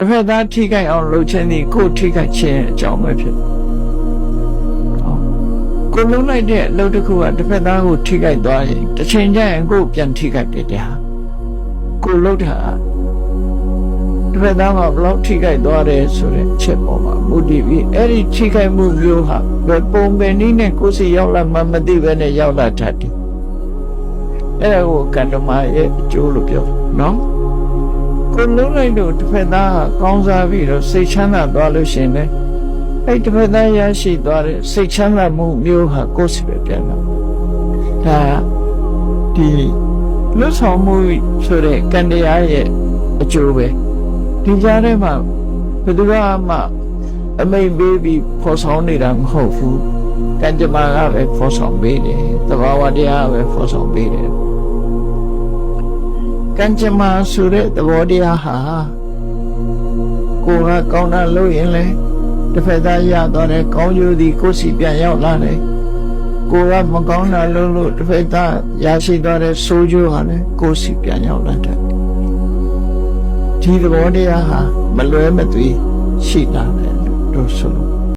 တစ်ဖက်သားထိခိုက်အောင်လုပ်ခြင်းဒီကိုထိခိုက်ခြင်းအကြောင်းပဲဖြစ်ကိုလုံးလိုက်တဲ့အလုပ်တစ်ခုကတစ်ဖက်သားကိုထိခိုက်သွားရင်တစ်ချိန်ကျရင်ကိုပြန်ထိခိုက်တယ်တရားကိုလုံးတာတစ်ဖက်သားကဘလောက်ထိခိုက်သွားတယ်ဆိုတဲ့အချက်ပေါ်မှာမူတည်ပြီးအဲ့ဒီထိခိုက်မှုမျိုးဟာဘယ်ပုံပဲနည်းနဲ့ကိုယ်စီရောက်လာမှမသိဘဲနဲ့ရောက်လာတတ်တယ်အဲ့ဒါကိုကန္တမရဲ့အကျိုးလို့ပြောနော်ကိုလုံးလိုက်လို့တစ်ဖက်သားကကောင်းစားပြီးတော့စိတ်ချမ်းသာသွားလို့ရှင်လေအဲ့တစ်ဖက်သားရရှိသွားတဲ့စိတ်ချမ်းသာမှုမျိုးဟာကိုယ်စီပဲပြန်လာဒါဒီလွတ်ဆောင်မှုဆိုတဲ့ကံတရားရဲ့အကျိုးပဲဒီကြားထဲမှာဘယ်သူမှအမိန်ပေးပြီးဖော်ဆောင်နေတာမဟုတ်ဘူးကံကြမ္မာကပဲဖော်ဆောင်ပေးတယ်သဘာဝတရားပဲဖော်ဆောင်ပေးတယ်ကံကြမ္မာဆိုတဲ့သဘောတရားဟာကိုယ်ကကောင်းတာလုပ်ရင်လေတစ်ဖက်သားရသွားတဲ့ကောင်းကျိုးဒီကိုယ်စီပြန်ရောက်လာတယ်ကိုယ်ကမကောင်းတာလုပ်လို့တစ်ဖက်သားရရှိသွားတဲ့ဆိုးကျိုးဟာလည်းကိုယ်စီပြန်ရောက်လာတယ်ဒီသဘောတရားဟာမလွဲမသွေရှိတာလေတို့ဆိုလို့